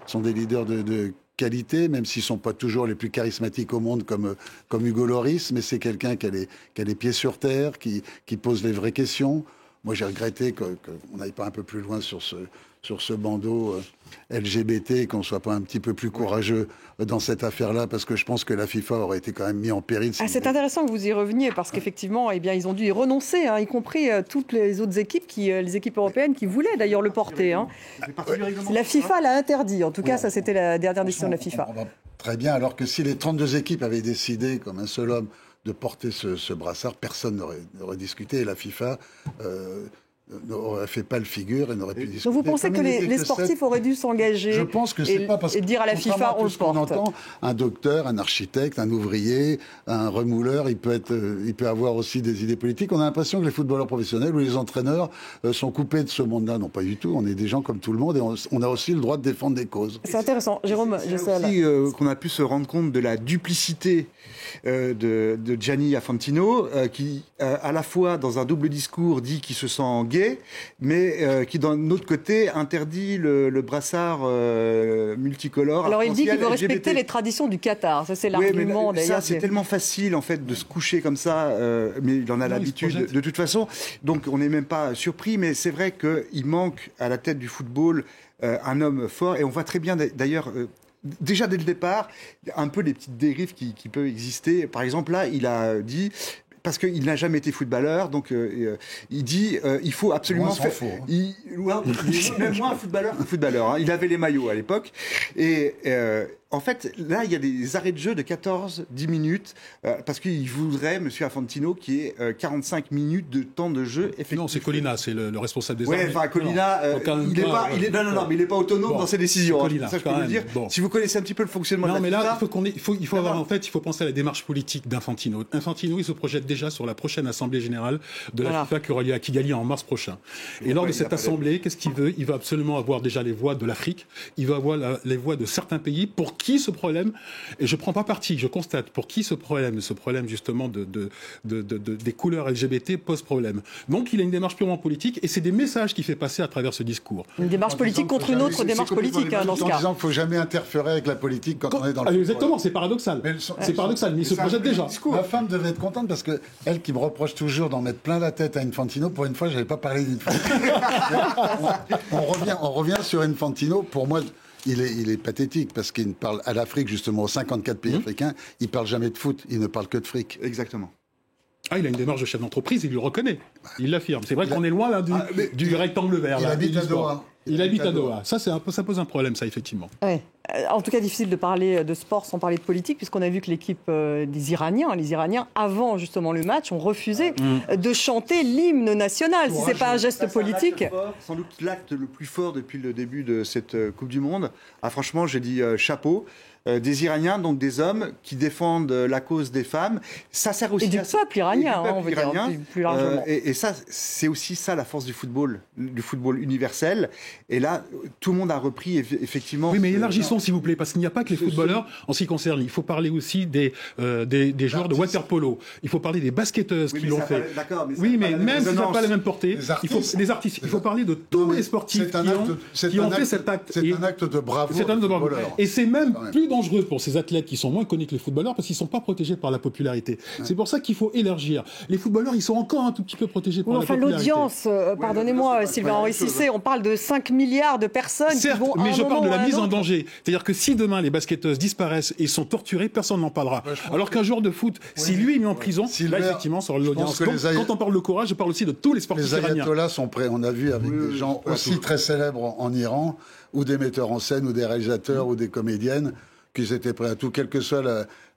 sont des leaders de qualité, même s'ils ne sont pas toujours les plus charismatiques au monde comme Hugo Lloris, mais c'est quelqu'un qui a les pieds sur terre, qui pose les vraies questions. Moi, j'ai regretté qu'on n'aille pas un peu plus loin sur ce bandeau LGBT et qu'on ne soit pas un petit peu plus courageux dans cette affaire-là, parce que je pense que la FIFA aurait été quand même mise en péril. C'est intéressant que vous y reveniez, parce qu'effectivement, ils ont dû y renoncer, y compris toutes les autres équipes, les équipes européennes qui voulaient d'ailleurs le porter. La FIFA l'a interdit. En tout cas, ça c'était la dernière décision de la FIFA. Très bien, alors que si les 32 équipes avaient décidé, comme un seul homme, de porter ce brassard, personne n'aurait discuté, et la FIFA n'aurait fait pas le figure et n'aurait pu discuter. Donc vous pensez que les sportifs auraient dû s'engager? Je pense que c'est pas parce que, et dire à la FIFA on le porte. On entend un docteur, un architecte, un ouvrier, un remouleur, il peut avoir aussi des idées politiques. On a l'impression que les footballeurs professionnels ou les entraîneurs sont coupés de ce monde-là. Non, pas du tout. On est des gens comme tout le monde et on a aussi le droit de défendre des causes. C'est intéressant. Jérôme, c'est aussi qu'on a pu se rendre compte de la duplicité de Gianni Infantino, qui à la fois dans un double discours dit qu'il se sent gay pied, mais qui d'un autre côté interdit le brassard multicolore. Alors il dit qu'il veut respecter les traditions du Qatar, ça c'est l'argument d'ailleurs. Ça c'est tellement facile en fait de se coucher comme ça, mais il en a l'habitude de toute façon, donc on n'est même pas surpris, mais c'est vrai qu'il manque à la tête du football un homme fort, et on voit très bien d'ailleurs... Déjà dès le départ, un peu les petites dérives qui peuvent exister. Par exemple, là, il a dit, parce qu'il n'a jamais été footballeur, donc il dit il faut absolument faire. Même moins footballeur que footballeur. Hein. Il avait les maillots à l'époque. Et en fait, là, il y a des arrêts de jeu de 14-10 minutes, parce qu'il voudrait, M. Infantino, qui est 45 minutes de temps de jeu effectif. Non, c'est Colina, c'est le responsable des arbitres. Oui, enfin, Colina, il n'est pas autonome dans ses décisions. Colina, ça, je peux vous le dire. Bon. Si vous connaissez un petit peu le fonctionnement de la FIFA... Non, mais là, il faut penser à la démarche politique d'Infantino. Infantino, il se projette déjà sur la prochaine Assemblée Générale de la FIFA qui aura lieu à Kigali en mars prochain. Et lors de cette Assemblée, qu'est-ce qu'il veut? Il veut absolument avoir déjà les voix de l'Afrique, il veut avoir les voix de certains pays pour qui ce problème, et je ne prends pas parti, je constate, pour qui ce problème justement des couleurs LGBT pose problème. Donc il a une démarche purement politique, et c'est des messages qu'il fait passer à travers ce discours. Une démarche politique contre une autre démarche politique, dans ce cas. En disant qu'il ne faut jamais interférer avec la politique quand on est dans le... Exactement, c'est paradoxal. C'est paradoxal, mais il se projette déjà. Ma femme devait être contente, parce qu'elle qui me reproche toujours d'en mettre plein la tête à Infantino, pour une fois, je n'avais pas parlé d'Infantino. on revient sur Infantino, pour moi... Il est pathétique, parce qu'il parle à l'Afrique, justement, aux 54 pays africains, il ne parle jamais de foot, il ne parle que de fric. Exactement. Ah, il a une démarche de chef d'entreprise, il le reconnaît. Il l'affirme. C'est vrai qu'on est loin là, du rectangle vert. Il habite à Doha. Il habite à Doha. Ça pose un problème, ça, effectivement. Ouais. En tout cas, difficile de parler de sport sans parler de politique, puisqu'on a vu que l'équipe des Iraniens, les Iraniens, avant justement le match, ont refusé de chanter l'hymne national. Si ce n'est pas un geste politique... Sans doute l'acte le plus fort depuis le début de cette Coupe du Monde. Ah, franchement, j'ai dit chapeau. Des Iraniens, donc des hommes qui défendent la cause des femmes. Ça sert aussi et du peuple iranien, on veut dire plus largement. Et ça, c'est aussi ça la force du football universel. Et là, tout le monde a repris effectivement. Oui, mais élargissons s'il vous plaît, parce qu'il n'y a pas que les footballeurs en ce qui concerne. Il faut parler aussi des joueurs de water-polo. Il faut parler des basketteuses qui l'ont fait. Oui, mais même si ça n'a pas la même portée, des artistes. Il faut parler de tous les sportifs qui ont fait cet acte. C'est un acte de bravoure. Et c'est même plus dangereux pour ces athlètes qui sont moins connus que les footballeurs, parce qu'ils ne sont pas protégés par la popularité. Ouais. C'est pour ça qu'il faut élargir. Les footballeurs, ils sont encore un tout petit peu protégés par la popularité. L'audience, pardonnez-moi, Sylvain Henri Cissé, on parle de 5 milliards de personnes. Certes, qui vont mais je parle de la mise en danger. C'est-à-dire que si demain les basketteuses disparaissent et sont torturées, personne n'en parlera. Alors qu'un joueur de foot, si lui est mis en prison, là effectivement, sur l'audience. Quand on parle de courage, je parle aussi de tous les sportifs iraniens. Les ayatollahs sont prêts. On a vu avec des gens aussi très célèbres en Iran, ou des metteurs en scène, ou des réalisateurs, ou des comédiennes, qu'ils étaient prêts à tout, quelle que soit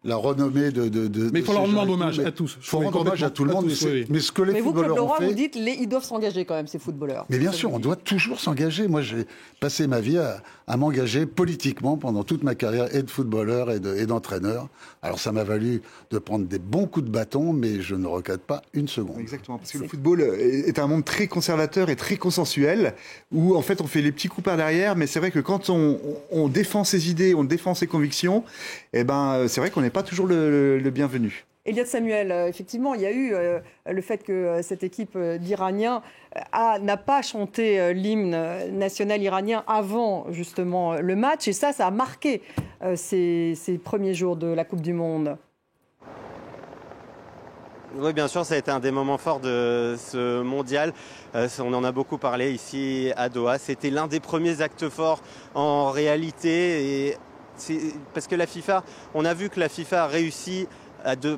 la renommée de mais il faut leur rendre hommage à tous. Il faut rendre hommage à tout le monde. Mais ce que les footballeurs ont fait... vous dites ils doivent s'engager quand même, ces footballeurs. Mais bien sûr, on doit toujours s'engager. Moi, j'ai passé ma vie à m'engager politiquement pendant toute ma carrière, et de footballeur et d'entraîneur. Alors ça m'a valu de prendre des bons coups de bâton, mais je ne regrette pas une seconde. Exactement, parce que le football est un monde très conservateur et très consensuel, où en fait on fait les petits coups par derrière, mais c'est vrai que quand on défend ses idées, on défend ses convictions, eh ben, c'est vrai qu'on n'est pas toujours le bienvenu. Eliot Samuel, effectivement, il y a eu le fait que cette équipe d'Iraniens n'a pas chanté l'hymne national iranien avant justement le match, et ça a marqué ces premiers jours de la Coupe du Monde. Oui, bien sûr, ça a été un des moments forts de ce mondial. On en a beaucoup parlé ici à Doha. C'était l'un des premiers actes forts en réalité. Et parce que la FIFA, on a vu que la FIFA a réussi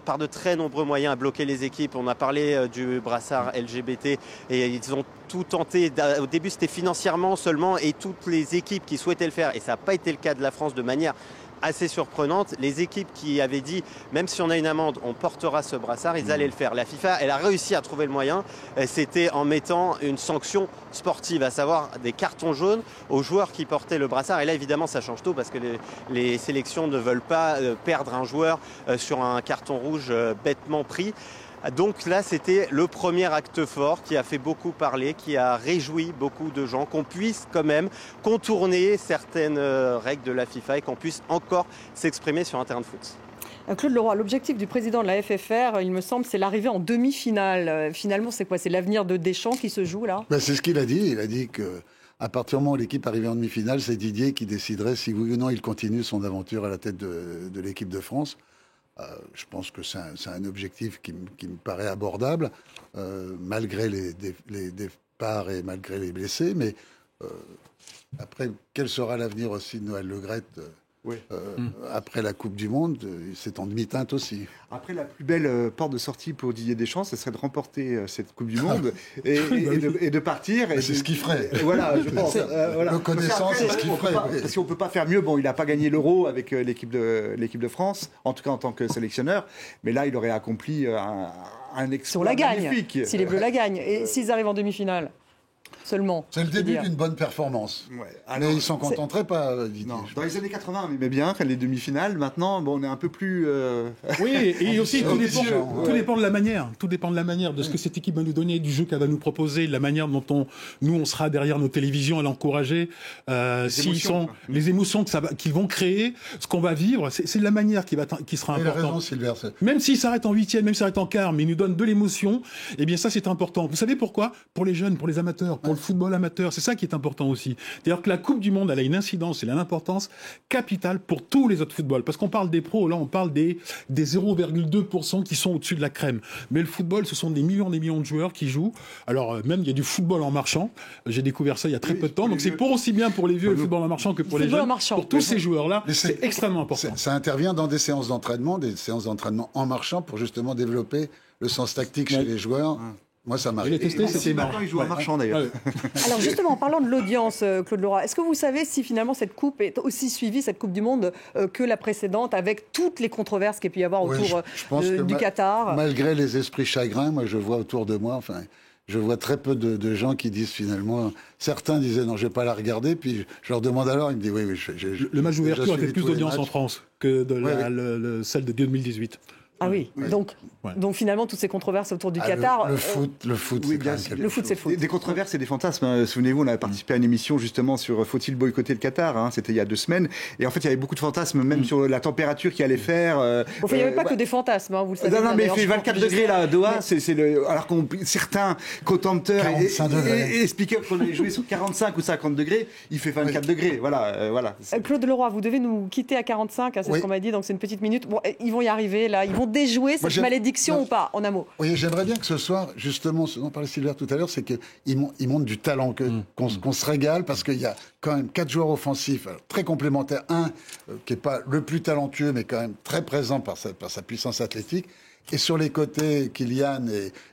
par de très nombreux moyens à bloquer les équipes. On a parlé du brassard LGBT et ils ont tout tenté. Au début, c'était financièrement seulement, et toutes les équipes qui souhaitaient le faire, et ça n'a pas été le cas de la France de manière assez surprenante. Les équipes qui avaient dit, même si on a une amende, on portera ce brassard, ils allaient le faire. La FIFA, elle a réussi à trouver le moyen. C'était en mettant une sanction sportive, à savoir des cartons jaunes aux joueurs qui portaient le brassard. Et là, évidemment, ça change tout, parce que les sélections ne veulent pas perdre un joueur sur un carton rouge bêtement pris. Donc là, c'était le premier acte fort qui a fait beaucoup parler, qui a réjoui beaucoup de gens, qu'on puisse quand même contourner certaines règles de la FIFA et qu'on puisse encore s'exprimer sur un terrain de foot. Claude Leroy, l'objectif du président de la FFR, il me semble, c'est l'arrivée en demi-finale. Finalement, c'est quoi? C'est l'avenir de Deschamps qui se joue là? C'est ce qu'il a dit. Il a dit qu'à partir du moment où l'équipe arrivait en demi-finale, c'est Didier qui déciderait si oui ou non il continue son aventure à la tête de l'équipe de France. Je pense que c'est un objectif qui me paraît abordable, malgré les départs et malgré les blessés. Mais après, quel sera l'avenir aussi de Noël Le Graët après la Coupe du Monde? C'est en demi-teinte aussi. Après, la plus belle porte de sortie pour Didier Deschamps, ce serait de remporter cette Coupe du Monde et de partir. C'est ce qu'il ferait. Voilà, je pense. Le connaissant, c'est ce qu'il ferait. Parce qu'on ne peut pas faire mieux. Bon, il n'a pas gagné l'Euro avec l'équipe de France, en tout cas en tant que sélectionneur. Mais là, il aurait accompli un exploit si on la gagne, magnifique. Si les Bleus la gagnent. Et s'ils arrivent en demi-finale seulement. C'est le début d'une bonne performance. Mais ils ne s'en contenteraient pas, Didier. Non, dans les années 80, on aimait bien les demi-finales. Maintenant, on est un peu plus... Oui, et aussi, tout dépend de la manière. Tout dépend de la manière, de ce que cette équipe va nous donner, du jeu qu'elle va nous proposer, de la manière dont on sera derrière nos télévisions à l'encourager. Les émotions qu'ils vont créer, ce qu'on va vivre, c'est la manière qui sera importante. Même s'ils s'arrêtent en huitième, même s'ils s'arrêtent en quart, mais ils nous donnent de l'émotion, eh bien ça, c'est important. Vous savez pourquoi? Pour les jeunes, pour les amateurs, pour le football amateur, c'est ça qui est important aussi. C'est-à-dire que la Coupe du Monde, elle a une incidence et une importance capitale pour tous les autres footballs. Parce qu'on parle des pros, là on parle des 0,2% qui sont au-dessus de la crème. Mais le football, ce sont des millions de joueurs qui jouent. Alors même, il y a du football en marchant. J'ai découvert ça il y a très peu de temps. Donc c'est pour aussi bien pour les vieux le football en marchant que pour les jeunes. Pour tous ces joueurs-là, c'est extrêmement important. Ça intervient dans des séances d'entraînement en marchant pour justement développer le sens tactique chez les joueurs. Moi, ça m'arrive. Je l'ai testé, c'était marrant. Maintenant, il joue en marchand, d'ailleurs. Alors, justement, en parlant de l'audience, Claude Leroy, est-ce que vous savez si finalement cette Coupe est aussi suivie, cette Coupe du Monde, que la précédente, avec toutes les controverses qu'il peut y avoir autour du Qatar? Malgré les esprits chagrins, moi, je vois autour de moi, je vois très peu de gens qui disent finalement... Certains disaient non, je ne vais pas la regarder, puis je leur demande alors, ils me disent oui. Le match d'ouverture a fait plus d'audience en France que celle de 2018. Ah oui, donc finalement, toutes ces controverses autour du Qatar... Le foot, oui, bien sûr. Le foot, c'est le foot. Des controverses et des fantasmes. Souvenez-vous, on avait participé à une émission justement sur faut-il boycotter le Qatar, c'était il y a 2 semaines. Et en fait, il y avait beaucoup de fantasmes, même sur la température qu'il allait faire. Il n'y avait pas que des fantasmes, vous le savez. Non, mais il fait 24 degrés là, à Doha. Alors que certains contempteurs et speakers qu'on allait jouer sur 45 ou 50 degrés, il fait 24 degrés. Voilà. Claude Leroy, vous devez nous quitter à 45, c'est ce qu'on m'a dit, donc c'est une petite minute. Bon, ils vont y arriver, là. Ils vont déjouer cette malédiction ou pas, en un mot? Oui, j'aimerais bien que ce soir, justement, ce dont parlait Sylvain tout à l'heure, c'est qu'ils montrent du talent, qu'on se régale, parce qu'il y a quand même 4 joueurs offensifs très complémentaires. Un qui n'est pas le plus talentueux, mais quand même très présent par sa puissance athlétique. Et sur les côtés, Kylian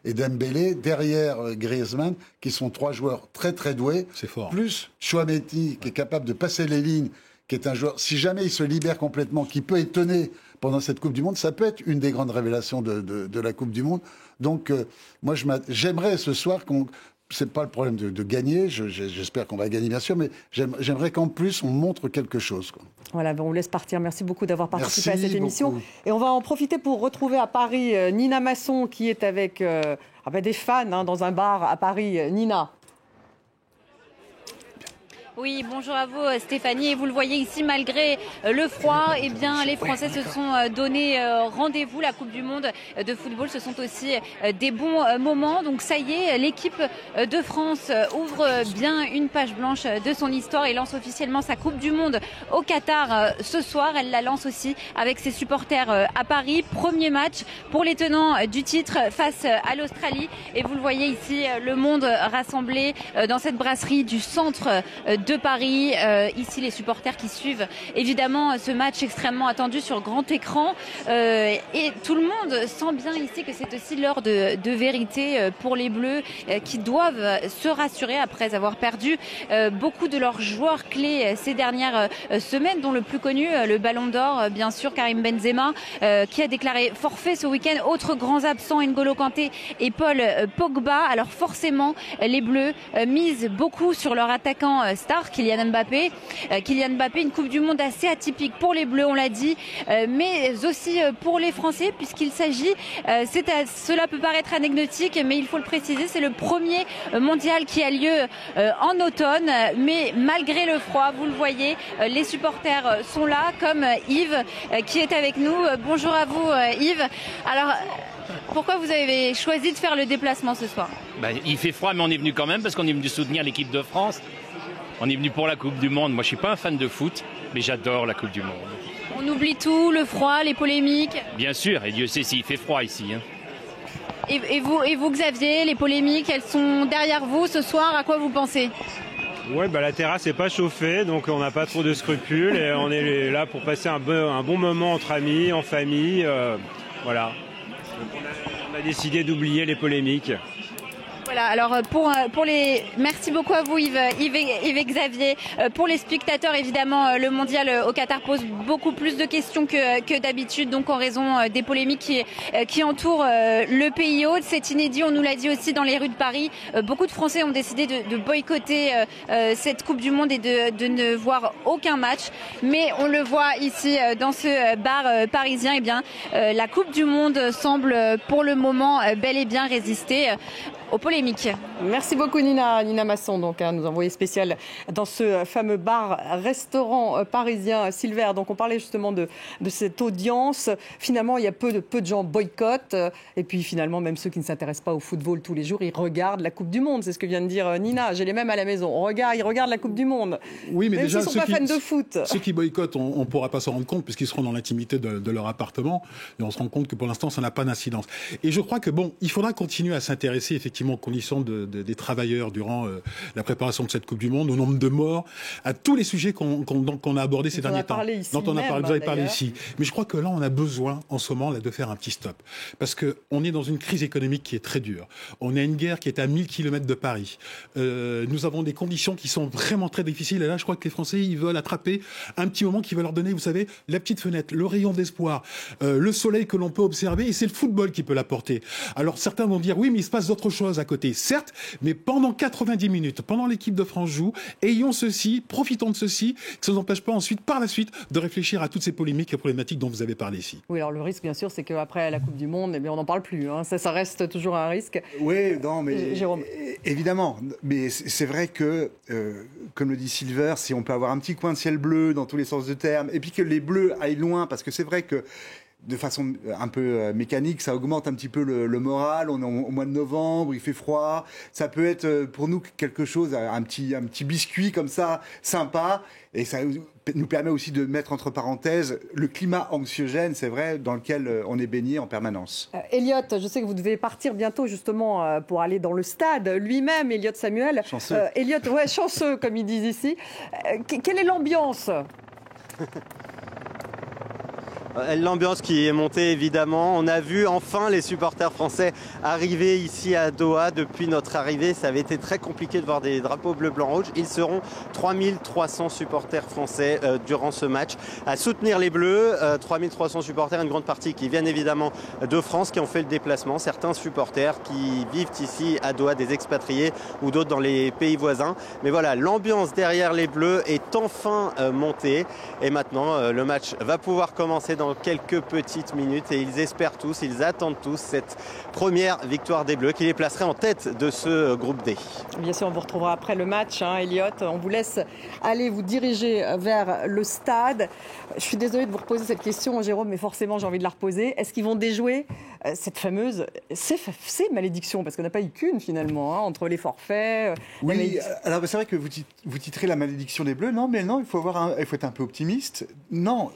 et Dembélé, derrière Griezmann, qui sont 3 joueurs très très doués. C'est fort. Plus Chouameti, qui est capable de passer les lignes, qui est un joueur, si jamais il se libère complètement, qui peut étonner pendant cette Coupe du Monde, ça peut être une des grandes révélations de la Coupe du Monde. Donc, moi, j'aimerais ce soir c'est pas le problème de gagner, j'espère qu'on va gagner bien sûr, mais j'aimerais qu'en plus on montre quelque chose. Voilà, on vous laisse partir. Merci beaucoup d'avoir participé à cette émission. Et on va en profiter pour retrouver à Paris Nina Masson qui est avec des fans dans un bar à Paris. Nina. Oui, bonjour à vous Stéphanie. Et vous le voyez ici, malgré le froid, eh bien, les Français se sont donné rendez-vous. La Coupe du Monde de football, ce sont aussi des bons moments. Donc ça y est, l'équipe de France ouvre bien une page blanche de son histoire et lance officiellement sa Coupe du Monde au Qatar ce soir. Elle la lance aussi avec ses supporters à Paris. Premier match pour les tenants du titre face à l'Australie. Et vous le voyez ici, le monde rassemblé dans cette brasserie du centre de Paris. Ici, les supporters qui suivent évidemment ce match extrêmement attendu sur grand écran. Et tout le monde sent bien ici que c'est aussi l'heure de vérité pour les Bleus qui doivent se rassurer après avoir perdu beaucoup de leurs joueurs clés ces dernières semaines, dont le plus connu, le Ballon d'Or, bien sûr, Karim Benzema, qui a déclaré forfait ce week-end. Autres grands absents, N'Golo Kanté et Paul Pogba. Alors forcément, les Bleus misent beaucoup sur leur attaquant star star, Kylian Mbappé. Kylian Mbappé, une Coupe du Monde assez atypique pour les Bleus, on l'a dit, mais aussi pour les Français, puisqu'il s'agit, cela peut paraître anecdotique, mais il faut le préciser, c'est le premier mondial qui a lieu en automne, mais malgré le froid, vous le voyez, les supporters sont là, comme Yves qui est avec nous. Bonjour à vous Yves. Alors, pourquoi vous avez choisi de faire le déplacement ce soir ? Il fait froid, mais on est venu quand même parce qu'on est venu soutenir l'équipe de France. On est venu pour la Coupe du Monde. Moi, je suis pas un fan de foot, mais j'adore la Coupe du Monde. On oublie tout, le froid, les polémiques. Bien sûr, et Dieu sait s'il fait froid ici. Et vous, Xavier, les polémiques, elles sont derrière vous ce soir. À quoi vous pensez ? Ouais, la terrasse n'est pas chauffée, donc on n'a pas trop de scrupules et on est là pour passer un bon moment entre amis, en famille. Voilà. Donc on a décidé d'oublier les polémiques. Voilà, alors merci beaucoup à vous Yves et Xavier. Pour les spectateurs, évidemment, le mondial au Qatar pose beaucoup plus de questions que d'habitude, donc en raison des polémiques qui entourent le pays hôte. C'est inédit, on nous l'a dit aussi dans les rues de Paris. Beaucoup de Français ont décidé de boycotter cette Coupe du Monde et de ne voir aucun match. Mais on le voit ici dans ce bar parisien, eh bien, la Coupe du Monde semble pour le moment bel et bien résister aux polémiques. Merci beaucoup Nina Masson, donc nous envoyée spéciale dans ce fameux bar-restaurant parisien Silver. Donc on parlait justement de cette audience. Finalement, il y a peu de gens boycottent. Et puis finalement, même ceux qui ne s'intéressent pas au football tous les jours, ils regardent la Coupe du Monde. C'est ce que vient de dire Nina. J'ai les mêmes à la maison. Ils regardent la Coupe du Monde. Oui, mais même déjà, s'ils ne sont pas fans de foot. Ceux qui boycottent, on ne pourra pas s'en rendre compte puisqu'ils seront dans l'intimité de leur appartement. Et on se rend compte que pour l'instant, ça n'a pas d'incidence. Et je crois que il faudra continuer à s'intéresser effectivement aux conditions des travailleurs durant la préparation de cette Coupe du Monde, au nombre de morts, à tous les sujets qu'on a abordés ces derniers temps. Dont vous avez parlé ici. Mais je crois que là, on a besoin, en ce moment, de faire un petit stop. Parce qu'on est dans une crise économique qui est très dure. On a une guerre qui est à 1000 km de Paris. Nous avons des conditions qui sont vraiment très difficiles. Et là, je crois que les Français, ils veulent attraper un petit moment qui va leur donner, vous savez, la petite fenêtre, le rayon d'espoir, le soleil que l'on peut observer. Et c'est le football qui peut l'apporter. Alors, certains vont dire, oui, mais il se passe d'autres choses à côté. Certes, mais pendant 90 minutes, pendant l'équipe de France joue, profitons de ceci, que ça ne nous empêche pas ensuite, par la suite, de réfléchir à toutes ces polémiques et problématiques dont vous avez parlé ici. Oui, alors le risque, bien sûr, c'est qu'après la Coupe du Monde, on n'en parle plus. Ça reste toujours un risque. Oui, non, mais Jérôme. Évidemment. Mais c'est vrai que, comme le dit Silver, si on peut avoir un petit coin de ciel bleu dans tous les sens du terme, et puis que les bleus aillent loin, parce que c'est vrai que de façon un peu mécanique, ça augmente un petit peu le moral. On est au mois de novembre, il fait froid. Ça peut être pour nous quelque chose, un petit biscuit comme ça, sympa. Et ça nous permet aussi de mettre entre parenthèses le climat anxiogène, c'est vrai, dans lequel on est baigné en permanence. Elliot, je sais que vous devez partir bientôt justement pour aller dans le stade lui-même, Elliot Samuel. Chanceux. Elliot, ouais, chanceux comme ils disent ici. Quelle est l'ambiance ? L'ambiance qui est montée évidemment. On a vu enfin les supporters français arriver ici à Doha. Depuis notre arrivée, ça avait été très compliqué de voir des drapeaux bleu, blanc, rouge. Ils seront 3300 supporters français durant ce match à soutenir les Bleus. 3300 supporters, une grande partie qui viennent évidemment de France, qui ont fait le déplacement. Certains supporters qui vivent ici à Doha, des expatriés ou d'autres dans les pays voisins. Mais voilà, l'ambiance derrière les Bleus est enfin montée. Et maintenant, le match va pouvoir commencer dans quelques petites minutes et ils espèrent tous, ils attendent tous cette première victoire des Bleus qui les placerait en tête de ce groupe D. Bien sûr, on vous retrouvera après le match, Elliot. On vous laisse aller vous diriger vers le stade. Je suis désolée de vous reposer cette question, Jérôme, mais forcément j'ai envie de la reposer. Est-ce qu'ils vont déjouer cette fameuse malédiction, parce qu'on n'a pas eu qu'une finalement, entre les forfaits. Oui, alors c'est vrai que vous titrez la malédiction des Bleus. Non, mais non, il faut être un peu optimiste. Non.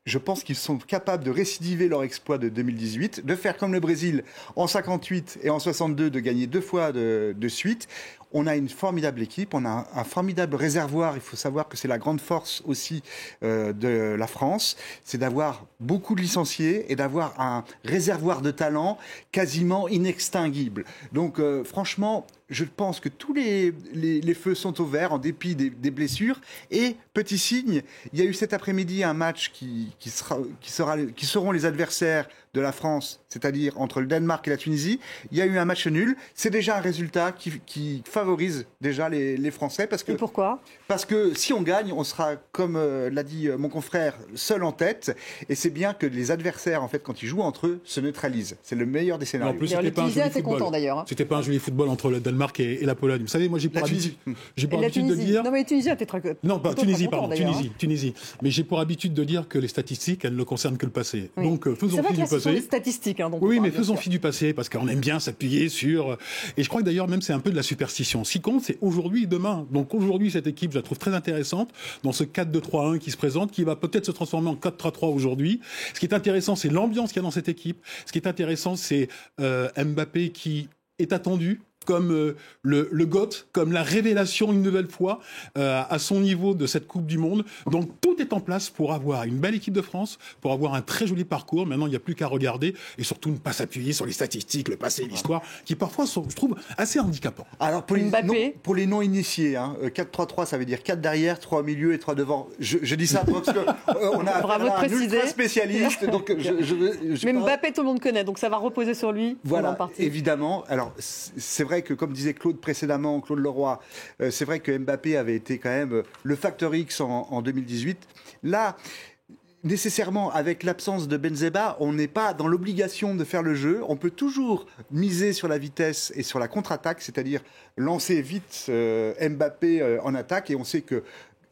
Je pense qu'ils sont capables de récidiver leur exploit de 2018, de faire comme le Brésil en 58 et en 62, de gagner 2 fois de suite. On a une formidable équipe, on a un formidable réservoir. Il faut savoir que c'est la grande force aussi de la France, c'est d'avoir beaucoup de licenciés et d'avoir un réservoir de talent quasiment inextinguible. Donc franchement, je pense que tous les feux sont au vert en dépit des blessures. Et petit signe, il y a eu cet après-midi un match qui seront les adversaires de la France, c'est-à-dire entre le Danemark et la Tunisie, il y a eu un match nul. C'est déjà un résultat qui favorise déjà les Français. Et pourquoi ? Parce que si on gagne, on sera, comme l'a dit mon confrère, seul en tête. Et c'est bien que les adversaires, en fait, quand ils jouent entre eux, se neutralisent. C'est le meilleur des scénarios. En plus, c'était pas un joli football. Content, d'ailleurs. C'était pas un joli football entre le Danemark et la Pologne. Vous savez, moi, j'ai pour habitude de dire... Non, mais les Tunisiens étaient très... Non, pas Tunisie, pardon. Tunisie. Mais j'ai pour habitude de dire que les statistiques, elles ne concernent que le passé. Oui. Donc, faisons fi du passé. C'est des statistiques. Hein, oui, mais faisons fi du passé, parce qu'on aime bien s'appuyer sur... Et je crois que d'ailleurs, même, c'est un peu de la superstition. Ce qui compte, c'est aujourd'hui et demain. Donc aujourd'hui, cette équipe, je la trouve très intéressante dans ce 4-2-3-1 qui se présente, qui va peut-être se transformer en 4-3-3 aujourd'hui. Ce qui est intéressant, c'est l'ambiance qu'il y a dans cette équipe. Ce qui est intéressant, c'est Mbappé qui est attendu comme le GOAT, comme la révélation une nouvelle fois à son niveau de cette Coupe du Monde. Donc tout est en place pour avoir une belle équipe de France, pour avoir un très joli parcours. Maintenant, il n'y a plus qu'à regarder et surtout ne pas s'appuyer sur les statistiques, le passé, l'histoire, qui parfois sont, je trouve, assez handicapants. Alors pour les non-initiés, 4-3-3, ça veut dire 4 derrière, 3 au milieu et 3 devant. Je dis ça parce qu'on a un ultra spécialiste. Donc mais Mbappé, tout le monde connaît, donc ça va reposer sur lui. Voilà, évidemment. Alors c'est vrai que, comme disait Claude précédemment, Claude Leroy, c'est vrai que Mbappé avait été quand même le facteur X en 2018. Là, nécessairement, avec l'absence de Benzema, on n'est pas dans l'obligation de faire le jeu. On peut toujours miser sur la vitesse et sur la contre-attaque, c'est-à-dire lancer vite Mbappé en attaque. Et on sait que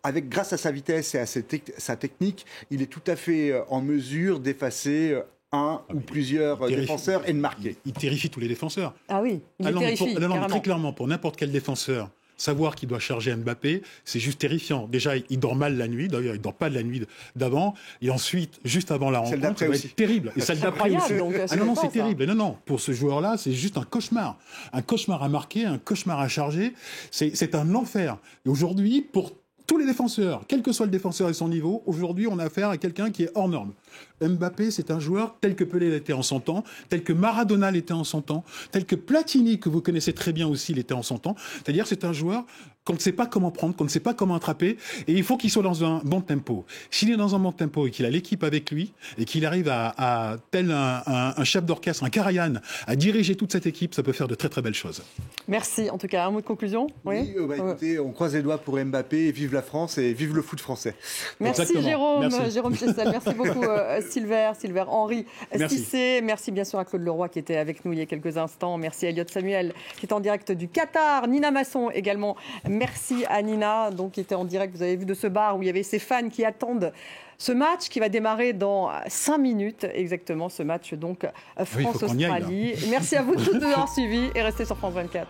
grâce à sa vitesse et à sa technique, il est tout à fait en mesure d'effacer ou plusieurs défenseurs et de marquer. Il terrifie tous les défenseurs. Ah oui, il terrifie. Très clairement, pour n'importe quel défenseur, savoir qu'il doit charger Mbappé, c'est juste terrifiant. Déjà, il dort mal la nuit. D'ailleurs, il ne dort pas de la nuit d'avant. Et ensuite, juste avant la rencontre, ça va être terrible. Et celle d'après aussi. Non, c'est terrible. Non, pour ce joueur-là, c'est juste un cauchemar. Un cauchemar à marquer, un cauchemar à charger. C'est un enfer. Et aujourd'hui, pour tous les défenseurs, quel que soit le défenseur et son niveau, aujourd'hui, on a affaire à quelqu'un qui est hors norme. Mbappé, c'est un joueur tel que Pelé l'était en son temps, tel que Maradona l'était en son temps, tel que Platini, que vous connaissez très bien aussi, l'était en son temps. C'est-à-dire, c'est un joueur qu'on ne sait pas comment prendre, qu'on ne sait pas comment attraper, et il faut qu'il soit dans un bon tempo. S'il est dans un bon tempo et qu'il a l'équipe avec lui, et qu'il arrive à tel un chef d'orchestre, un Karajan, à diriger toute cette équipe, ça peut faire de très très belles choses. Merci. En tout cas, un mot de conclusion ? Oui, écoutez, on croise les doigts pour Mbappé, vive la France et vive le foot français. Merci Jérôme Chessel, merci beaucoup Silver, Henri Cissé, merci bien sûr à Claude Leroy qui était avec nous il y a quelques instants, merci à Elliot Samuel qui est en direct du Qatar, Nina Masson également, merci à Nina donc, qui était en direct, vous avez vu, de ce bar où il y avait ses fans qui attendent ce match qui va démarrer dans 5 minutes exactement, ce match donc France-Australie. Merci à vous tous de nous avoir suivis et restez sur France 24.